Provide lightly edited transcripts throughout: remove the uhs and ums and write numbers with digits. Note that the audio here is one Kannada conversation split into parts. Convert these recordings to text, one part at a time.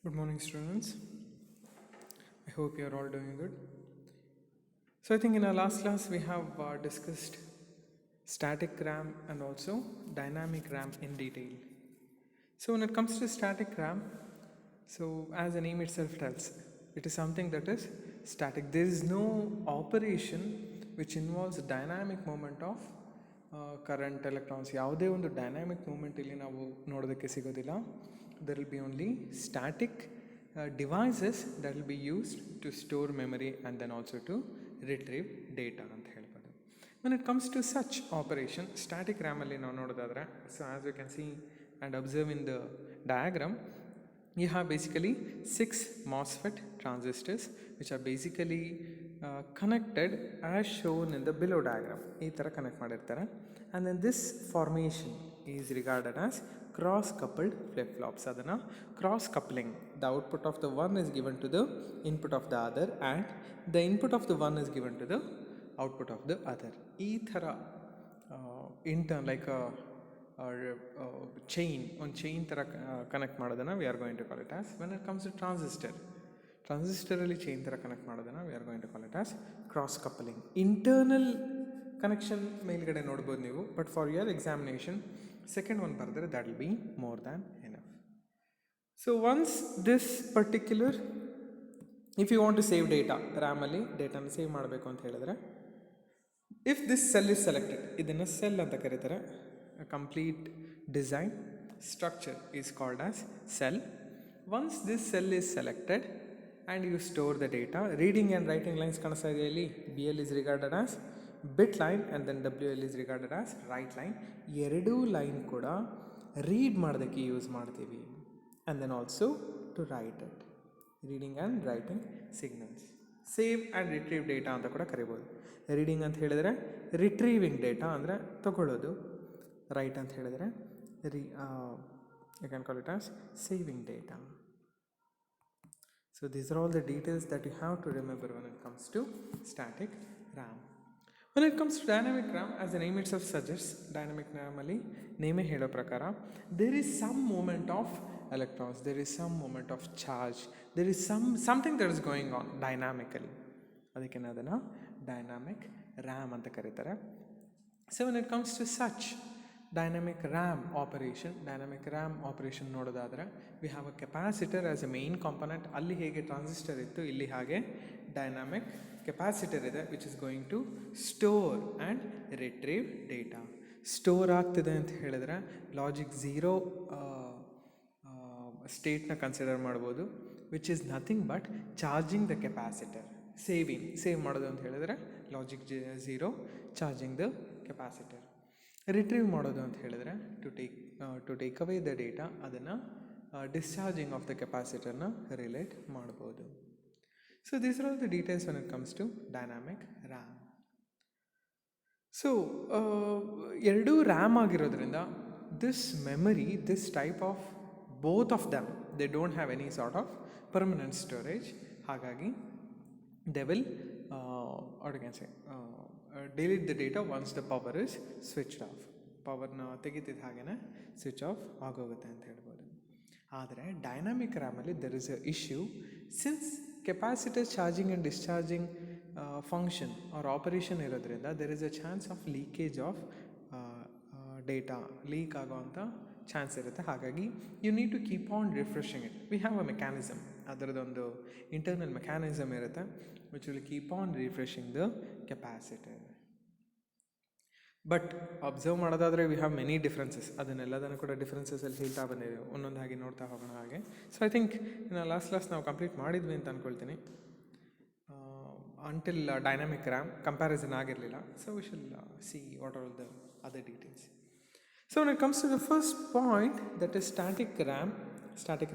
Good morning, students. I hope you are all doing good. So, I think in our last class we have discussed static RAM and also dynamic RAM in detail. So, when it comes to static RAM, so as the name itself tells, it is something that is static. There is no operation which involves dynamic movement of current electrons. ಯಾವುದೇ ಒಂದು ಡೈನಾಮಿಕ್ ಮೂಮೆಂಟ್ ಇಲ್ಲಿ ನಾವು ನೋಡೋದಕ್ಕೆ ಸಿಗೋದಿಲ್ಲ. There will be only static devices that will be used to store memory and then also to retrieve data ಅಂತ ಹೇಳ್ಬೋದು. When it comes to such operation, static RAM ಅಲ್ಲಿ ನಾವು ನೋಡೋದಾದ್ರೆ, so as you can see and observe in the diagram, you have basically 6 MOSFET transistors which are basically connected as shown in the below diagram. ಈ ಥರ ಕನೆಕ್ಟ್ ಮಾಡಿರ್ತಾರೆ. And then this formation is regarded as cross coupled flip flops. ಅದನ್ನು cross coupling, the output of the one is given to the input of the other and the input of the one is given to the output of the other. ಈ ಥರ like chain ಥರ ಕನೆಕ್ಟ್ ಮಾಡೋದನ್ನು we are going to call it as, when it comes to ಟ್ರಾನ್ಸಿಸ್ಟರಲ್ಲಿ ಚೈನ್ ಥರ ಕನೆಕ್ಟ್ ಮಾಡೋದನ್ನು we are going to call it as cross coupling. Internal connection ಮೇಲ್ಗಡೆ ನೋಡ್ಬೋದು ನೀವು, but for your examination second one ಬರೆದ್ರೆ that will be more than enough. So once this particular, if you want to save data, ರ್ಯಾಮಲ್ಲಿ ಡೇಟಾನ ಸೇವ್ ಮಾಡಬೇಕು ಅಂತ ಹೇಳಿದ್ರೆ, if this cell is selected, ಇದನ್ನು ಸೆಲ್ ಅಂತ ಕರೀತಾರೆ. A complete design structure is called as cell. Once this cell is selected and you store the data, reading and writing lines ಕಾಣಿಸ್ತಾ ಇದೆ ಇಲ್ಲಿ. BL is regarded as bit line and then WL is regarded as write line. ಎರಡೂ ಲೈನ್ ಕೂಡ ರೀಡ್ ಮಾಡೋದಕ್ಕೆ ಯೂಸ್ ಮಾಡ್ತೀವಿ. and then also to write it, reading and writing signals. Save and retrieve data ಅಂತ ಕೂಡ ಕರಿಬೋದು. ರೀಡಿಂಗ್ ಅಂತ ಹೇಳಿದರೆ ರಿಟ್ರೀವಿಂಗ್ ಡೇಟಾ ಅಂದರೆ ತಗೊಳ್ಳೋದು, ರೈಟ್ ಅಂತ ಹೇಳಿದರೆ you can call it as saving data. So these are all the details that you have to remember when it comes to static RAM. When it comes to dynamic RAM, as the name itself suggests, dynamic RAM ಅಲ್ಲಿ ನೇಮೇ ಹೇಳೋ ಪ್ರಕಾರ there is some movement of electrons, there is some movement of charge, there is something that is going on dynamically. ಅದಕ್ಕೆ ಅದನ್ನು dynamic RAM ಅಂತ ಕರೀತಾರೆ. So when it comes to such dynamic RAM operation ನೋಡೋದಾದರೆ, we have a capacitor as a main component. ಅಲ್ಲಿ ಹೇಗೆ ಟ್ರಾನ್ಸಿಸ್ಟರ್ ಇತ್ತು, ಇಲ್ಲಿ ಹಾಗೆ ಡೈನಾಮಿಕ್ ಕೆಪಾಸಿಟರ್ ಇದೆ, which is going to store and retrieve data. Store ಆಗ್ತಿದೆ ಅಂತ ಹೇಳಿದ್ರೆ ಲಾಜಿಕ್ 0 ಸ್ಟೇಟ್ನ ಕನ್ಸಿಡರ್ ಮಾಡ್ಬೋದು, which is nothing but charging the capacitor. Save ಮಾಡೋದು ಅಂತ ಹೇಳಿದ್ರೆ logic 0 charging the capacitor. Retrieve ಮಾಡೋದು ಅಂತ ಹೇಳಿದ್ರೆ to take away the data, ಅದನ್ನು ಡಿಸ್ಚಾರ್ಜಿಂಗ್ ಆಫ್ ದ ಕೆಪಾಸಿಟರ್ನ ರಿಲೇಟ್ ಮಾಡ್ಬೋದು. So these are all the details when it comes to dynamic RAM. So ಎರಡೂ ರ್ಯಾಮ್ ಆಗಿರೋದ್ರಿಂದ this memory, this type of both of them, they don't have any sort of permanent storage. ಹಾಗಾಗಿ they will what you can say delete the data once the power is switched off. ಪವರ್ನ ತೆಗಿತಿದ್ದ ಹಾಗೇ ಸ್ವಿಚ್ ಆಫ್ ಆಗೋಗುತ್ತೆ ಅಂತ ಹೇಳ್ಬೋದು. ಆದರೆ ಡೈನಾಮಿಕ್ ರ್ಯಾಮಲ್ಲಿ there is a issue. Since capacitor charging and discharging function or operation ಇರೋದ್ರಿಂದ there is a chance of leakage of data, leak ಆಗೋವಂಥ ಚಾನ್ಸ್ ಇರುತ್ತೆ. ಹಾಗಾಗಿ you need to keep on refreshing it. We have a mechanism, ಅದರದ್ದೊಂದು ಇಂಟರ್ನಲ್ ಮೆಕ್ಯಾನಿಸಮ್ ಇರುತ್ತೆ which will keep on refreshing the capacitor. But observe ಮಾಡೋದಾದರೆ ವಿ ಹ್ಯಾವ್ ಮೆನಿ ಡಿಫ್ರೆನ್ಸಸ್. ಅದನ್ನೆಲ್ಲದನ್ನು ಕೂಡ ಡಿಫ್ರೆನ್ಸಸಲ್ಲಿ ಹೇಳ್ತಾ ಬಂದಿದ್ದೀವಿ, ಒಂದೊಂದು ಹಾಗೆ ನೋಡ್ತಾ ಹೋಗೋಣ ಹಾಗೆ. ಸೊ ಐ ಥಿಂಕ್ ಇನ್ನು ಲಾಸ್ಟ್ ಕ್ಲಾಸ್ ನಾವು ಕಂಪ್ಲೀಟ್ ಮಾಡಿದ್ವಿ ಅಂತ ಅಂದ್ಕೊಳ್ತೀನಿ. ಅಂಟಿಲ್ ಡೈನಾಮಿಕ್ ರ್ಯಾಮ್ ಕಂಪ್ಯಾರಿಸನ್ ಆಗಿರಲಿಲ್ಲ. So we shall see what are the other details. So when it comes to the first point, that is static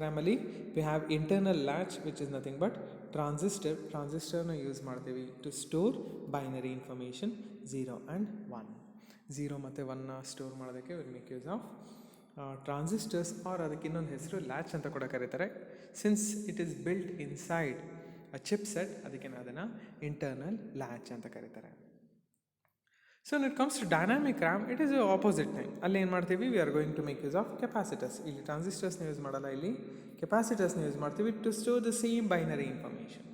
RAM ಅಲ್ಲಿ we have internal latch which is nothing but transistorನ ಯೂಸ್ ಮಾಡ್ತೀವಿ to store binary information 0 and 1. 0 ಮತ್ತು 1ನ ಸ್ಟೋರ್ ಮಾಡೋದಕ್ಕೆ we make use of transistors, or ಅದಕ್ಕೆ ಇನ್ನೊಂದು ಹೆಸರು ಲ್ಯಾಚ್ ಅಂತ ಕೂಡ ಕರೀತಾರೆ. Since it is built inside a chip set, ಅದಕ್ಕೆ ಅದನ್ನು ಇಂಟರ್ನಲ್ ಲ್ಯಾಚ್ ಅಂತ ಕರೀತಾರೆ. So when it comes to dynamic RAM, it is the opposite thing. ಅಲ್ಲಿ ಏನು ಮಾಡ್ತೀವಿ, we are going to make use of capacitors. ಇಲ್ಲಿ ಟ್ರಾನ್ಸಿಸ್ಟರ್ಸ್ನ ಯೂಸ್ ಮಾಡಲ್ಲ, ಇಲ್ಲಿ ಕೆಪಾಸಿಟರ್ಸ್ನ ಯೂಸ್ ಮಾಡ್ತೀವಿ to store the same binary information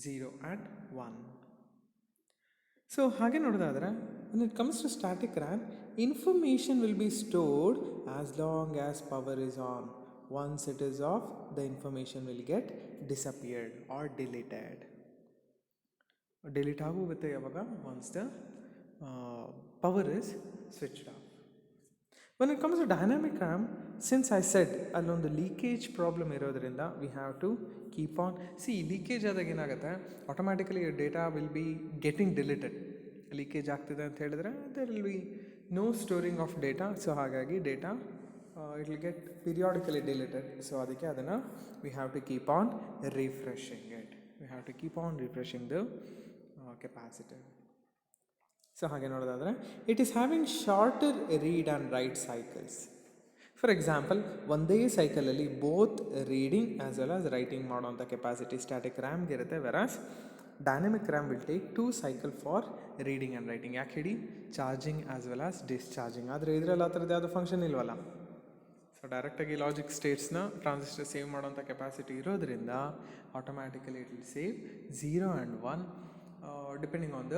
0 and 1. So ಹಾಗೆ ನೋಡೋದಾದ್ರೆ when it comes to static RAM, information will be stored as long as power is on. Once it is off, the information will get disappeared or deleted. Delete ಆಗೋಗುತ್ತೆ ಯಾವಾಗ, once the power is switched off. When it comes to dynamic RAM, since I said ಅಲ್ಲೊಂದು ಲೀಕೇಜ್ ಪ್ರಾಬ್ಲಮ್ ಇರೋದ್ರಿಂದ we have to keep on leakage ಆದಾಗ ಏನಾಗುತ್ತೆ, automatically data will be getting deleted. Leakage ಆಗ್ತಿದೆ ಅಂತ ಹೇಳಿದ್ರೆ there will be no storing of data. So ಹಾಗಾಗಿ data it will get periodically deleted. So ಅದಕ್ಕೆ ಅದನ್ನು we have to keep on refreshing it. We have to keep on refreshing the capacitor. So ಹಾಗೆ ನೋಡೋದಾದರೆ it is having shorter read and write cycles. For example, ಒಂದೇ ಸೈಕಲಲ್ಲಿ both reading as well as writing ಮಾಡೋವಂಥ ಕೆಪಾಸಿಟಿ ಸ್ಟ್ಯಾಟಿಕ್ ರ್ಯಾಮ್ಗೆ ಇರುತ್ತೆ. Versus dynamic RAM will take 2 cycle for reading and writing. ಯಾಕೆ ಹೇಳಿ, charging as well as discharging. ಆದರೆ ಇದರಲ್ಲಿ ಆ ಥರದ್ದು ಯಾವುದೋ ಫಂಕ್ಷನ್ ಇಲ್ವಲ್ಲ. ಸೊ ಡೈರೆಕ್ಟಾಗಿ ಲಾಜಿಕ್ ಸ್ಟೇಟ್ಸ್ನ ಟ್ರಾನ್ಸಿಸ್ಟರ್ ಸೇವ್ ಮಾಡೋಂಥ ಕೆಪಾಸಿಟಿ ಇರೋದ್ರಿಂದ automatically it will save 0 and 1 depending on the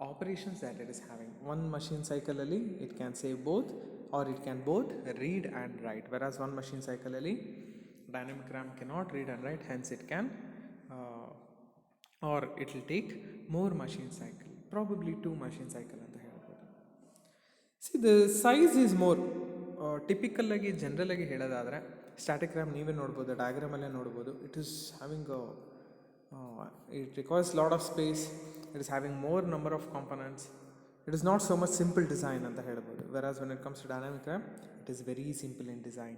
operations that it is having. One machine cycle alli it can save both, or it can both read and write, whereas one machine cycle alli dynamic RAM cannot read and write, hence it can or it will take more machine cycle, probably 2 machine cycle anta helbodu. See, the size is more typical agi general agi helodadre static RAM neeve nodabodu, diagram alle nodabodu, it is having it requires lot of space, it is having more number of components, it is not so much simple design anta helbodu. Whereas when it comes to dynamic RAM, it is very simple in design.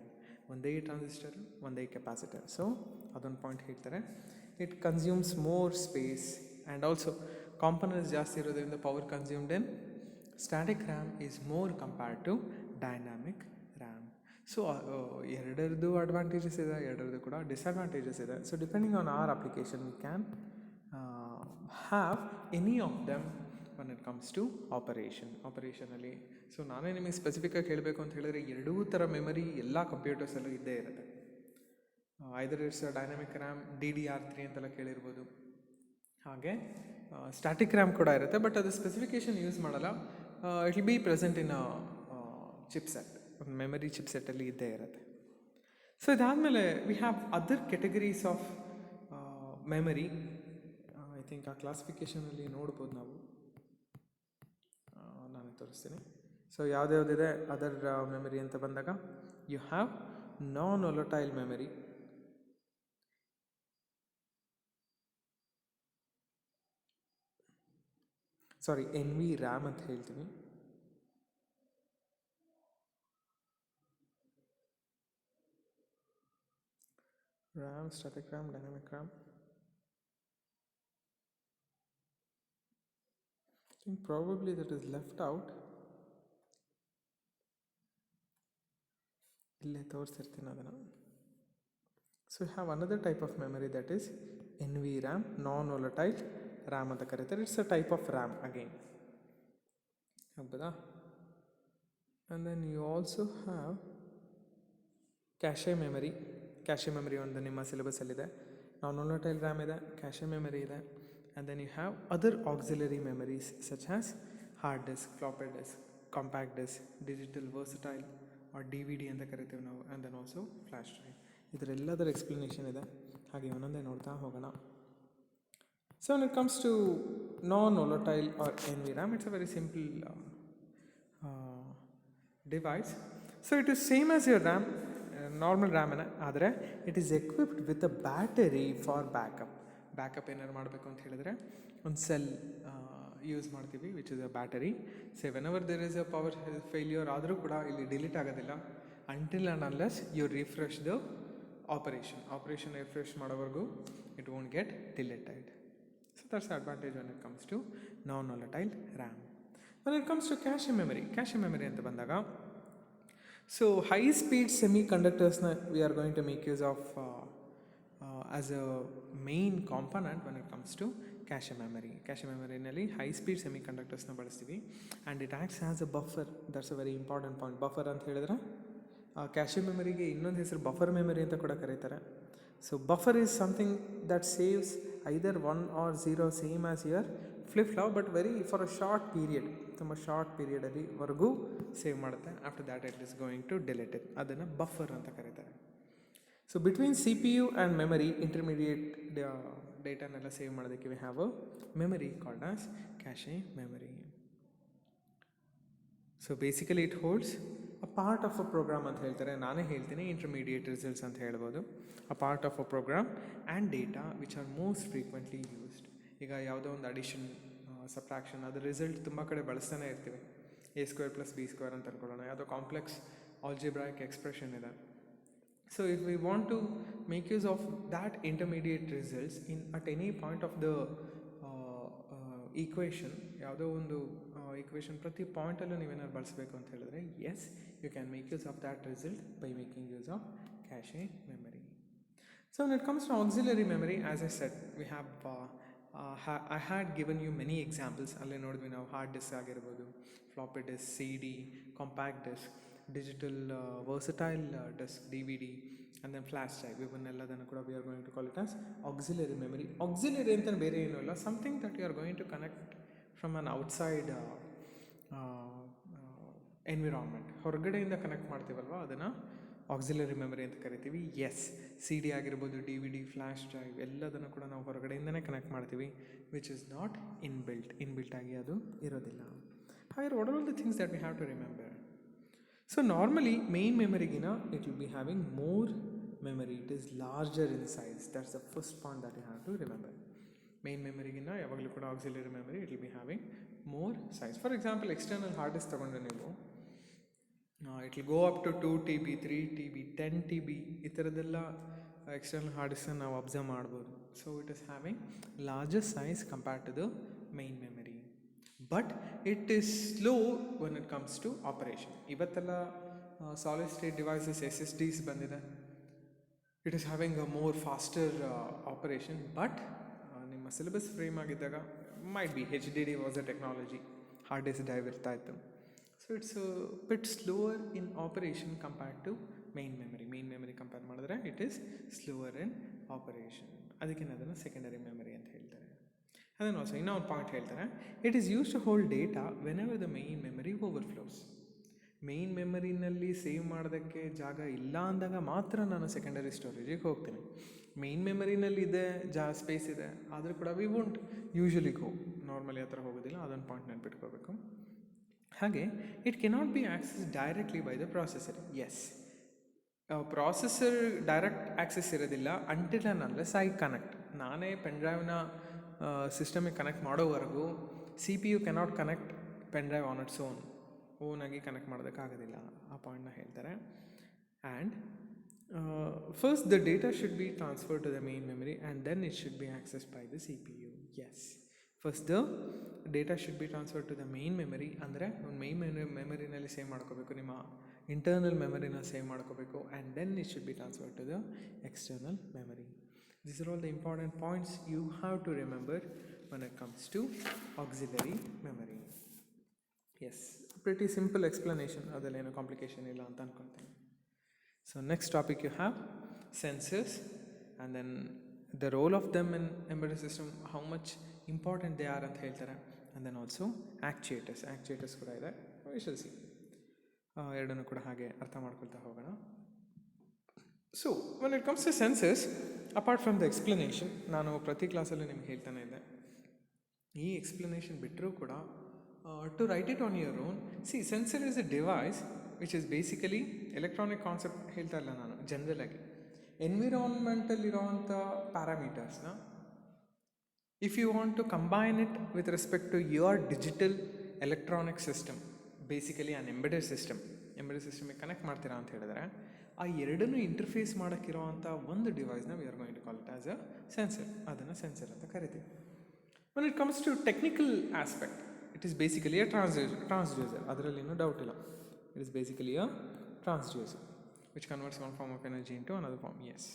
ಒಂದೇ ಟ್ರಾನ್ಸಿಸ್ಟರ್, ಒಂದೇ ಕೆಪಾಸಿಟರ್. ಸೊ ಅದೊಂದು ಪಾಯಿಂಟ್ ಹೇಳ್ತಾರೆ. It consumes more space and also components ಜಾಸ್ತಿ ಇರೋದ್ರಿಂದ power consumed in static RAM is more compared to dynamic RAM. So ಎರಡರದ್ದು ಅಡ್ವಾಂಟೇಜಸ್ ಇದೆ, ಎರಡರದ್ದು ಕೂಡ ಡಿಸ್ಅಡ್ವಾಂಟೇಜಸ್ ಇದೆ. So depending on our application we can have any of them when it comes to ಆಪರೇಷನಲ್ಲಿ. ಸೊ ನಾನೇ ನಿಮಗೆ ಸ್ಪೆಸಿಫಿಕ್ಕಾಗಿ ಹೇಳಬೇಕು ಅಂತ ಹೇಳಿದ್ರೆ, ಎರಡೂ ಥರ ಮೆಮರಿ ಎಲ್ಲ ಕಂಪ್ಯೂಟರ್ಸಲ್ಲೂ ಇದ್ದೇ ಇರುತ್ತೆ. ಐದರ್ ಇಟ್ಸ್ ಡೈನಾಮಿಕ್ ರ್ಯಾಮ್ DDR3 ಅಂತೆಲ್ಲ ಕೇಳಿರ್ಬೋದು. ಹಾಗೆ ಸ್ಟ್ಯಾಟಿಕ್ ರ್ಯಾಮ್ ಕೂಡ ಇರುತ್ತೆ, ಬಟ್ ಅದು ಸ್ಪೆಸಿಫಿಕೇಶನ್ ಯೂಸ್ ಮಾಡಲ್ಲ. It will be present in chipset, ಒಂದು ಮೆಮರಿ ಚಿಪ್ಸೆಟ್ಟಲ್ಲಿ ಇದ್ದೇ ಇರುತ್ತೆ. ಸೊ ಇದಾದಮೇಲೆ we have other categories of memory. I think ಆ ಕ್ಲಾಸಿಫಿಕೇಷನಲ್ಲಿ ನೋಡ್ಬೋದು ನಾವು, ನಾನು ತೋರಿಸ್ತೀನಿ. ಸೊ ಯಾವುದ್ಯಾವುದಿದೆ ಅದರ್ ಮೆಮರಿ ಅಂತ ಬಂದಾಗ, you have non volatile memory, sorry NVRAM ಅಂತ ಹೇಳ್ತೀವಿ. RAM, static RAM, dynamic RAM. I think probably that is left out. ಇಲ್ಲೇ ತೋರಿಸ್ತಿರ್ತೀನಿ ಅದನ್ನು. So you have another type of memory that is NVRAM, non volatile RAM ಅಂತ ಕರೀತಾರೆ. It's a type of RAM again, ಹೌದಾ. And then you also have cache memory. Cache memory ಒಂದು ನಿಮ್ಮ ಸಿಲೆಬಸಲ್ಲಿದೆ. ನಾನ್ ವೊಲಟೈಲ್ ರ್ಯಾಮ್ ಇದೆ, ಕ್ಯಾಶೆ ಮೆಮರಿ ಇದೆ. And then you have other auxiliary memories such as hard disk, floppy disk, compact disk, digital versatile or DVD ಅಂತ ಕರಿತೀವಿ ನಾವು. And then also flash drive. ಇದರೆಲ್ಲದರ ಎಕ್ಸ್ಪ್ಲನೇಷನ್ ಇದೆ, ಹಾಗೆ ಒಂದೊಂದೇ ನೋಡ್ತಾ ಹೋಗೋಣ. So when it comes to non-volatile or NVRAM, it's a very simple device. So it is same as your RAM, normal RAM, ಆದರೆ it is equipped with a battery for backup. Backup ಏನಾರು ಮಾಡಬೇಕು ಅಂತ ಹೇಳಿದ್ರೆ ಒಂದು ಸೆಲ್ ಯೂಸ್ ಮಾಡ್ತೀವಿ, which is a battery. Say whenever there is a power failure ಆದರೂ ಕೂಡ ಇಲ್ಲಿ ಡಿಲೀಟ್ ಆಗೋದಿಲ್ಲ until and unless you refresh the operation refresh ಮಾಡೋವರೆಗೂ it won't get deleted. So that's the advantage when it comes to non-volatile RAM. When it comes to cache memory ಅಂತ ಬಂದಾಗ, so high speed semiconductorsನ we are going to make use of as a main component when it comes to cache memory. Cache ಮೆಮರಿನಲ್ಲಿ ಹೈ ಸ್ಪೀಡ್ ಸೆಮಿ ಕಂಡಕ್ಟರ್ಸ್ನ ಬಳಸ್ತೀವಿ and it acts as a buffer. That's a very important point. Buffer ಅಂತ ಹೇಳಿದ್ರೆ ಕ್ಯಾಶೆ ಮೆಮರಿಗೆ ಇನ್ನೊಂದು ಹೆಸರು ಬಫರ್ ಮೆಮರಿ ಅಂತ ಕೂಡ ಕರೀತಾರೆ. So buffer is something that saves either 1 or 0 same as your flip flop, but very for a short period, ತುಂಬ ಶಾರ್ಟ್ ಪೀರಿಯಡಲ್ಲಿವರೆಗೂ ಸೇವ್ ಮಾಡುತ್ತೆ. After that it is going to delete it. ಅದನ್ನು ಬಫರ್ ಅಂತ ಕರೀತಾರೆ. So between C P U and memory intermediate ಡೇಟಾನೆಲ್ಲ ಸೇವ್ ಮಾಡೋದಕ್ಕೆ we have a memory called as cache memory. So basically it holds a part of a program ಅಂತ ಹೇಳ್ತಾರೆ. ನಾನೇ ಹೇಳ್ತೀನಿ ಇಂಟರ್ಮೀಡಿಯೇಟ್ ರಿಸಲ್ಟ್ಸ್ ಅಂತ ಹೇಳ್ಬೋದು. A part of a program and data which are most frequently used. ಈಗ ಯಾವುದೋ ಒಂದು ಅಡಿಷನ್, ಸಬ್ಟ್ರಾಕ್ಷನ್, ಅದು ರಿಸಲ್ಟ್ ತುಂಬ ಕಡೆ ಬಳಸ್ತಾನೆ ಇರ್ತೀವಿ. a² + b² ಅಂತ ಅನ್ಕೊಳ್ಳೋಣ, ಯಾವುದೋ ಕಾಂಪ್ಲೆಕ್ಸ್ ಆಲ್ಜಿಬ್ರಾಯಿಕ್ ಎಕ್ಸ್ಪ್ರೆಷನ್ ಇದೆ. So if we want to make use of that intermediate results in at any point of the equation, ಯಾವುದೋ ಒಂದು equation ಪ್ರತಿ ಪಾಯಿಂಟಲ್ಲೂ ನೀವೇನಾದ್ರು ಬಳಸಬೇಕು ಅಂತ ಹೇಳಿದ್ರೆ, yes, you can make use of that result by making use of cache memory. So when it comes to auxiliary memory, as I said, we have I had given you many examples. ಅಲ್ಲೇ ನೋಡಿದ್ವಿ ನಾವು ಹಾರ್ಡ್ ಡಿಸ್ಕ್ ಆಗಿರ್ಬೋದು, floppy disk, CD, compact disk, digital versatile disk, DVD, and then flash drive. ಇವನ್ನೆಲ್ಲದನ್ನು ಕೂಡ we are going to call it as auxiliary memory. Auxiliary ಅಂತ ಬೇರೆ ಏನೂ ಇಲ್ಲ, something that you are going to connect from an outside environment. ಹೊರಗಡೆಯಿಂದ ಕನೆಕ್ಟ್ ಮಾಡ್ತೀವಲ್ವ, ಅದನ್ನು ಆಕ್ಸಿಲರಿ ಮೆಮರಿ ಅಂತ ಕರಿತೀವಿ. ಎಸ್, CD ಆಗಿರ್ಬೋದು, DVD, ಫ್ಲ್ಯಾಶ್ ಡ್ರೈವ್ ಎಲ್ಲದನ್ನು ಕೂಡ ನಾವು ಹೊರಗಡೆಯಿಂದನೇ ಕನೆಕ್ಟ್ ಮಾಡ್ತೀವಿ, ವಿಚ್ ಇಸ್ ನಾಟ್ ಇನ್ಬಿಲ್ಟ್ ಆಗಿ ಅದು ಇರೋದಿಲ್ಲ. ಹಾಗೆ what are all the things that we have to remember? So normally main memory it will be having more memory. It is larger in size. That's the first point that you have to remember. Main memory yavaglu kuda auxiliary memory it will be having more size. For example, external hard disk tagondre neevu it will go up to 2 TB, 3 TB, 10 TB itaradella external hard disk ನಾವು ಅಬ್ಸರ್ವ್ ಮಾಡ್ಬೋದು. So it is having larger size compared to the main memory. But it is slow when it comes to operation. ಇವತ್ತೆಲ್ಲ ಸಾಲಿಡ್ ಸ್ಟೇಟ್ ಡಿವೈಸಸ್ SSDs ಬಂದಿದೆ. It is having a more faster operation. But ನಿಮ್ಮ ಸಿಲೆಬಸ್ ಫ್ರೇಮ್ ಆಗಿದ್ದಾಗ might be HDD was a technology, hard disk drive ಇರ್ತಾ ಇತ್ತು. So it's bit slower in operation compared to main memory compare ಮಾಡಿದ್ರೆ it is slower in operation. ಅದಕ್ಕೆ ಅದನ್ನು ಸೆಕೆಂಡರಿ ಮೆಮರಿ ಅಂತ ಹೇಳ್ತಾರೆ. ಅದನ್ನು ಆಲ್ಸೋ ಇನ್ನೊಂದು ಪಾಯಿಂಟ್ ಹೇಳ್ತಾರೆ, it is use to hold data whenever the main memory overflows. Main ಮೆಮರಿನಲ್ಲಿ ಸೇವ್ ಮಾಡೋದಕ್ಕೆ ಜಾಗ ಇಲ್ಲ ಅಂದಾಗ ಮಾತ್ರ ನಾನು ಸೆಕೆಂಡರಿ ಸ್ಟೋರೇಜಿಗೆ ಹೋಗ್ತೀನಿ. ಮೇನ್ ಮೆಮರಿನಲ್ಲಿ ಇದೆ, ಸ್ಪೇಸ್ ಇದೆ, ಆದರೂ ಕೂಡ we won't usually go, normally ಆ ಥರ ಹೋಗೋದಿಲ್ಲ. ಅದೊಂದು ಪಾಯಿಂಟ್ ನೆನ್ಪಿಟ್ಕೋಬೇಕು. ಹಾಗೆ it cannot be access directly by the processor. Yes, processor direct access ಇರೋದಿಲ್ಲ until and unless I connect. ನಾನೇ ಪೆನ್ ಡ್ರೈವ್ನ ಸಿಸ್ಟಮಿಗೆ ಕನೆಕ್ಟ್ ಮಾಡೋವರೆಗೂ CPU cannot connect pen drive on its ಓನಾಗಿ ಕನೆಕ್ಟ್ ಮಾಡೋದಕ್ಕಾಗೋದಿಲ್ಲ. ಆ ಪಾಯಿಂಟ್ನ ಹೇಳ್ತಾರೆ. And first the data should be transfer to the main memory and then it should be access by the CPU. Yes, first the data should be transfer to the main memory. ಅಂದರೆ ಒಂದು ಮೇನ್ ಮೆಮರಿನಲ್ಲಿ ಸೇವ್ ಮಾಡ್ಕೋಬೇಕು, ನಿಮ್ಮ ಇಂಟರ್ನಲ್ ಮೆಮರಿನ ಸೇವ್ ಮಾಡ್ಕೋಬೇಕು, and then it should be transfer to the external memory. These are all the important points you have to remember when it comes to auxiliary memory. Yes, pretty simple explanation, adalenu complication illa anta ankontini. So next topic you have sensors, and then the role of them in embedded system, how much important they are anta heltare, and then also actuators kuda ide, we shall see. ಎರಡನ್ನು ಕೂಡ ಹಾಗೆ ಅರ್ಥ ಮಾಡ್ಕೊಳ್ತಾ ಹೋಗೋಣ. So when it comes to sensors, apart from the explanation, ನಾನು ಪ್ರತಿ ಕ್ಲಾಸಲ್ಲೂ ನಿಮ್ಗೆ ಹೇಳ್ತಾನೆ ಇದ್ದೆ, ಈ ಎಕ್ಸ್ಪ್ಲನೇಷನ್ ಬಿಟ್ಟರೂ ಕೂಡ to write it on your own. See, sensor is a device which is basically electronic concept ಹೇಳ್ತಾ ಇಲ್ಲ ನಾನು, ಜನರಲಾಗಿ ಎನ್ವಿರಾನ್ಮೆಂಟಲ್ಲಿರೋವಂಥ ಪ್ಯಾರಾಮೀಟರ್ಸ್ನ if you want to combine it with respect to your digital electronic system, basically on embedded ಸಿಸ್ಟಮಿಗೆ ಕನೆಕ್ಟ್ ಮಾಡ್ತೀರಾ ಅಂತ ಹೇಳಿದ್ರೆ, ಆ ಎರಡನ್ನೂ ಇಂಟರ್ಫೇಸ್ ಮಾಡೋಕ್ಕಿರೋವಂಥ ಒಂದು ಡಿವೈಸ್ನ we are going to call it as a sensor. ಅದನ್ನು ಸೆನ್ಸರ್ ಅಂತ ಕರಿತೀವಿ. When it comes to technical aspect, it is basically a transducer. ಅದರಲ್ಲೇನೂ ಡೌಟ್ ಇಲ್ಲ. It is basically a transducer which converts one form of energy into another form. Yes,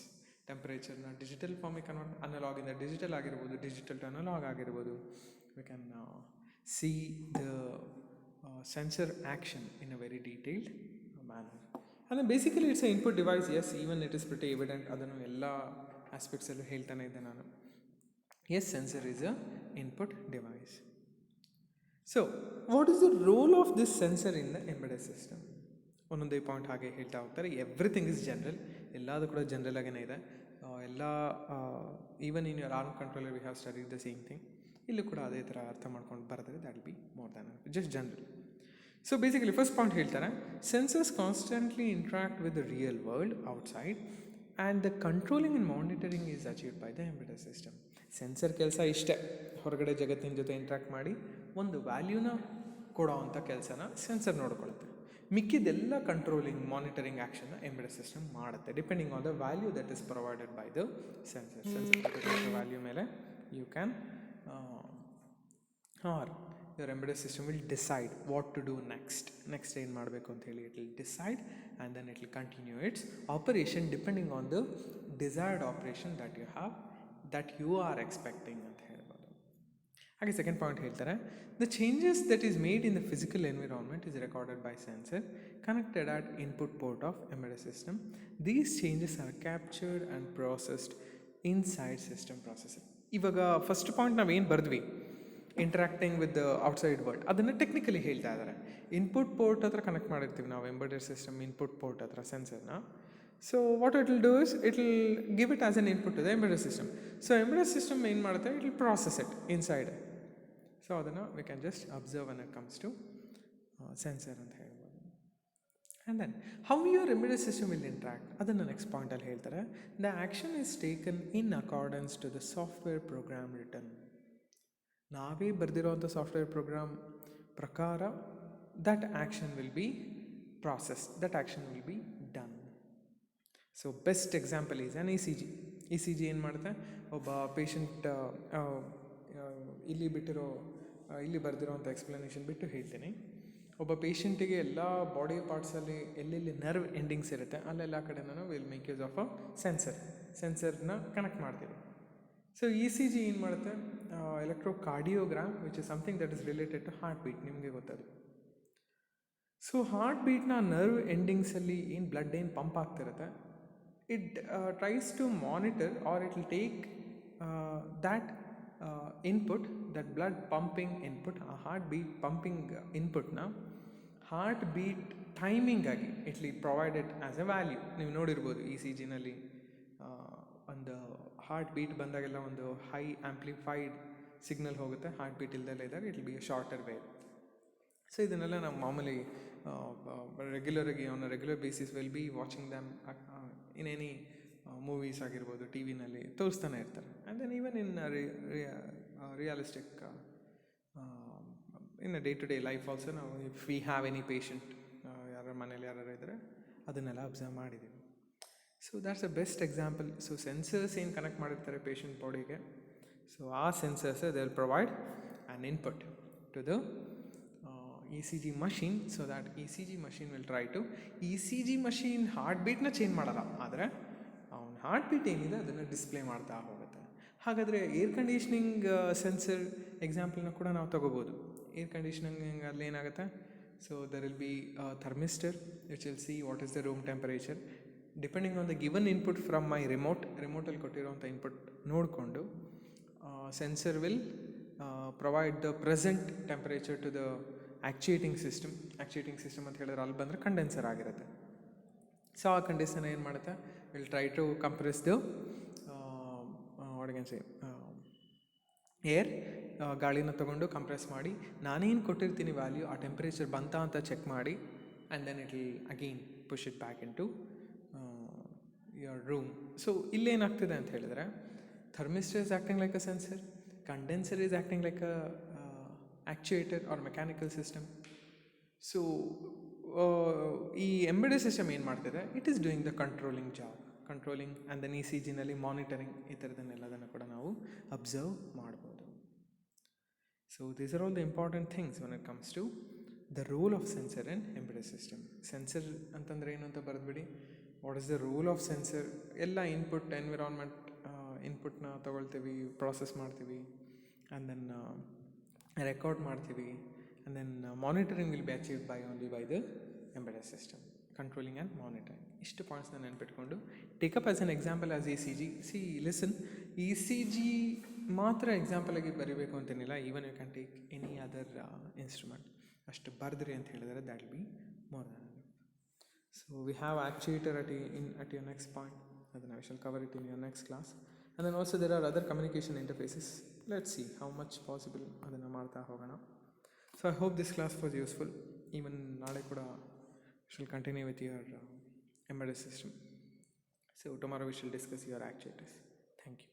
ಟೆಂಪ್ರೇಚರ್ನ ಡಿಜಿಟಲ್ ಫಾರ್ಮಿಗೆ ಕನ್ವರ್ಟ್, ಅನಲಾಗಿಂದ ಡಿಜಿಟಲ್ ಆಗಿರ್ಬೋದು, ಡಿಜಿಟಲ್ ಟು ಅನಲಾಗ್ ಆಗಿರ್ಬೋದು. We can see the sensor action in a very detailed manner. And then basically it's an input device. Yes, even it is pretty evident. ಅದನ್ನು ಎಲ್ಲ ಆಸ್ಪೆಕ್ಟ್ಸಲ್ಲೂ ಹೇಳ್ತಾನೆ ಇದ್ದೆ ನಾನು. Yes, sensor is a input device. So what is the role of this sensor in the embedded system? ಒಂದೊಂದೇ ಪಾಯಿಂಟ್ ಹಾಗೆ ಹೇಳ್ತಾ ಹೋಗ್ತಾರೆ. ಎವ್ರಿಥಿಂಗ್ ಇಸ್ ಜನರಲ್, ಎಲ್ಲದೂ ಕೂಡ ಜನರಲ್ ಆಗೇ ಇದೆ. ಎಲ್ಲ even in your ARM controller we have studied the same thing. ಇಲ್ಲೂ ಕೂಡ ಅದೇ ಥರ ಅರ್ಥ ಮಾಡ್ಕೊಂಡು ಬರೆದ್ರೆ that will be more than just general. So basically first point ಹೇಳ್ತಾರೆ, sensors constantly interact with the real world outside and the controlling and monitoring is achieved by the embedded system. Sensor ಕೆಲಸ ಇಷ್ಟೇ, ಹೊರಗಡೆ ಜಗತ್ತಿನ ಜೊತೆ ಇಂಟ್ರಾಕ್ಟ್ ಮಾಡಿ ಒಂದು ವ್ಯಾಲ್ಯೂನ ಕೊಡೋ ಅಂಥ ಕೆಲಸನ ಸೆನ್ಸರ್ ನೋಡ್ಕೊಳ್ಳುತ್ತೆ. ಮಿಕ್ಕಿದೆಲ್ಲ ಕಂಟ್ರೋಲಿಂಗ್ ಮಾನಿಟರಿಂಗ್ ಆ್ಯಕ್ಷನ್ನ ಎಂಬೆಡೆಡ್ ಸಿಸ್ಟಮ್ ಮಾಡುತ್ತೆ, depending on the value that is provided by the sensor. Sensor value ಮೇಲೆ you can or your embedded system will decide what to do next ಏನು ಮಾಡಬೇಕು ಅಂತ ಹೇಳಿ it will decide, and then it will continue its operation depending on the desired operation that you are expecting ಅಂತ ಹೇಳ್ಬೋದು. ಹಾಗೆ ಸೆಕೆಂಡ್ ಪಾಯಿಂಟ್ ಹೇಳ್ತಾರೆ, the changes that is made in the physical environment is recorded by sensor connected at input port of embedded system. These changes are captured and processed inside system processor. ಇವಾಗ ಫಸ್ಟ್ ಪಾಯಿಂಟ್ ನಾವೇನು ಬರೆದ್ವಿ, interacting with the outside world, ಅದನ್ನು ಟೆಕ್ನಿಕಲಿ ಹೇಳ್ತಾ ಇದ್ದಾರೆ. ಇನ್ಪುಟ್ ಪೋರ್ಟ್ ಹತ್ರ ಕನೆಕ್ಟ್ ಮಾಡಿರ್ತೀವಿ ನಾವು ಎಂಬೆಡೆಡ್ ಸಿಸ್ಟಮ್ ಇನ್ಪುಟ್ ಪೋರ್ಟ್ ಹತ್ರ ಸೆನ್ಸರ್ನ. So what it will do is it will give it as an input to the embedded system. So embedded system ಏನು ಮಾಡುತ್ತೆ, it will process it inside. So ಅದನ್ನು we can just observe when it comes to sensor ಅಂತ ಹೇಳ್ಬೋದು. And then how your embedded system will interact, ಅದನ್ನು ನೆಕ್ಸ್ಟ್ ಪಾಯಿಂಟಲ್ಲಿ ಹೇಳ್ತಾರೆ. The action is taken in accordance to the software program written. ನಾವೇ ಬರೆದಿರೋವಂಥ ಸಾಫ್ಟ್ವೇರ್ ಪ್ರೋಗ್ರಾಮ್ ಪ್ರಕಾರ that action will be process, that action will be done. So best example is on E C G ಏನು ಮಾಡುತ್ತೆ, ಒಬ್ಬ ಪೇಷಂಟ್ ಇಲ್ಲಿ ಬರೆದಿರೋವಂಥ ಎಕ್ಸ್ಪ್ಲನೇಷನ್ ಬಿಟ್ಟು ಹೇಳ್ತೀನಿ. ಒಬ್ಬ ಪೇಷಂಟಿಗೆ ಎಲ್ಲ ಬಾಡಿ ಪಾರ್ಟ್ಸಲ್ಲಿ ಎಲ್ಲೆಲ್ಲಿ ನರ್ವ್ ಎಂಡಿಂಗ್ಸ್ ಇರುತ್ತೆ ಅಲ್ಲೆಲ್ಲ ಕಡೆ ನಾನು will make use of a ಸೆನ್ಸರ್ನ ಕನೆಕ್ಟ್ ಮಾಡ್ತೀವಿ. ಸೊ ಇ ಸಿ ಜಿ ಏನು ಮಾಡುತ್ತೆ, electrocardiogram which is something that is related to heart beat, ನಿಮಗೆ ಗೊತ್ತದು. ಸೊ ಹಾರ್ಟ್ ಬೀಟ್ನ ನರ್ವ್ ಎಂಡಿಂಗ್ಸಲ್ಲಿ ಏನು ಬ್ಲಡ್ ಏನು ಪಂಪ್ ಆಗ್ತಿರುತ್ತೆ, it tries to monitor or it will take that input, that blood pumping input, ಆ ಹಾರ್ಟ್ ಬೀಟ್ ಪಂಪಿಂಗ್ ಇನ್ಪುಟ್ನ ಹಾರ್ಟ್ ಬೀಟ್ ಟೈಮಿಂಗ್ ಆಗಿ it will provide it as a value. ನೀವು ನೋಡಿರ್ಬೋದು ಇ ಸಿ ಜಿನಲ್ಲಿ ಒಂದು ಹಾರ್ಟ್ ಬೀಟ್ ಬಂದಾಗೆಲ್ಲ ಒಂದು ಹೈ ಆ್ಯಂಪ್ಲಿಫೈಡ್ ಸಿಗ್ನಲ್ ಹೋಗುತ್ತೆ, ಹಾರ್ಟ್ ಬೀಟ್ ಇಲ್ದೆಲ್ಲ ಇದ್ದಾಗ it will be a shorter wave. So ಇದನ್ನೆಲ್ಲ ನಾವು ಮಾಮೂಲಿ ರೆಗ್ಯುಲರಾಗಿ on regular basis will be watching them in any movies ಆಗಿರ್ಬೋದು, ಟಿ ವಿನಲ್ಲಿ ತೋರಿಸ್ತಾನೆ ಇರ್ತಾರೆ. And then even in realistic in day to day life also ನಾವು if we have any patient, ಯಾರ ಮನೇಲಿ ಯಾರು ಇದ್ದರೆ ಅದನ್ನೆಲ್ಲ ಅಬ್ಸರ್ವ್ ಮಾಡಿದ್ದೀವಿ. So that's a best example. So sensors ಏನು ಕನೆಕ್ಟ್ ಮಾಡಿರ್ತಾರೆ ಪೇಷಂಟ್ ಬಾಡಿಗೆ, ಸೊ ಆ sensors they will provide an input to the E C G machine. So that E C G machine will try to, E C G machine heart ಬೀಟ್ನ ಚೇಂಜ್ ಮಾಡಲ್ಲ, ಆದರೆ ಅವ್ನ ಹಾರ್ಟ್ ಬೀಟ್ ಏನಿದೆ ಅದನ್ನು ಡಿಸ್ಪ್ಲೇ ಮಾಡ್ತಾ ಹೋಗುತ್ತೆ. ಹಾಗಾದರೆ ಏರ್ ಕಂಡೀಷ್ನಿಂಗ್ ಸೆನ್ಸರ್ ಎಕ್ಸಾಂಪಲ್ನ ಕೂಡ ನಾವು ತೊಗೋಬೋದು. ಏರ್ ಕಂಡೀಷ್ನಿಂಗ್ ಅಲ್ಲಿ ಏನಾಗುತ್ತೆ, so there will be thermistor which will see what is the room temperature. Depending on the given input from my ರಿಮೋಟಲ್ಲಿ ಕೊಟ್ಟಿರೋಂಥ ಇನ್ಪುಟ್ ನೋಡಿಕೊಂಡು sensor will provide the present temperature to the actuating system ಅಂತ ಹೇಳಿದ್ರೆ ಅಲ್ಲಿ ಬಂದರೆ ಕಂಡೆನ್ಸರ್ ಆಗಿರುತ್ತೆ. ಸೊ ಆ ಕಂಡೆನ್ಸರ್ ಏನು ಮಾಡುತ್ತೆ, will try to compress the air, ಗಾಳಿನ ತೊಗೊಂಡು ಕಂಪ್ರೆಸ್ ಮಾಡಿ ನಾನೇನು ಕೊಟ್ಟಿರ್ತೀನಿ ವ್ಯಾಲ್ಯೂ ಆ ಟೆಂಪ್ರೇಚರ್ ಬಂತಾ ಅಂತ ಚೆಕ್ ಮಾಡಿ, and then it will again push it back into your room. So ಇಲ್ಲೇನಾಗ್ತಿದೆ ಅಂತ ಹೇಳಿದ್ರೆ, thermistor is acting like a sensor, condenser is acting like a actuator or mechanical system. So ಈ ಎಂಬೆಡೆಡ್ ಸಿಸ್ಟಮ್ ಏನು ಮಾಡ್ತಿದೆ, it is doing the controlling job, controlling and then E C ಜಿನಲ್ಲಿ ಮಾನಿಟರಿಂಗ್, ಈ ಥರದನ್ನೆಲ್ಲದನ್ನು ಕೂಡ ನಾವು ಅಬ್ಸರ್ವ್ ಮಾಡ್ಬೋದು. So these are all the important things when it comes to the role of sensor in embedded system. Sensor ಅಂತಂದರೆ ಏನು ಅಂತ ಬರೆದ್ಬಿಡಿ. What is the role of sensor, ಎಲ್ಲ ಇನ್ಪುಟ್ ಎನ್ವಿರಾನ್ಮೆಂಟ್ ಇನ್ಪುಟ್ನ ತೊಗೊಳ್ತೀವಿ, ಪ್ರಾಸೆಸ್ ಮಾಡ್ತೀವಿ, ಆ್ಯಂಡ್ ದೆನ್ ರೆಕಾರ್ಡ್ ಮಾಡ್ತೀವಿ, and then monitoring will be achieved by the embedded system, controlling and monitoring. ಇಷ್ಟು ಪಾಯಿಂಟ್ಸ್ನ ನೆನ್ಪಿಟ್ಕೊಂಡು take up as an example as ECG. Listen, ECG ಮಾತ್ರ ಎಕ್ಸಾಂಪಲ್ ಆಗಿ ಬರೀಬೇಕು ಅಂತೇನಿಲ್ಲ, even you can take any other instrument. ಅಷ್ಟು ಬರೆದ್ರಿ ಅಂತ ಹೇಳಿದರೆ that will be more than. So we have actuator at your next point, and then I shall cover it in your next class. And then also there are other communication interfaces. Let's see how much possible adana martha hogana. So I hope this class was useful. Even nade kuda shall continue with your embedded system. So tomorrow we shall discuss your actuators. Thank you.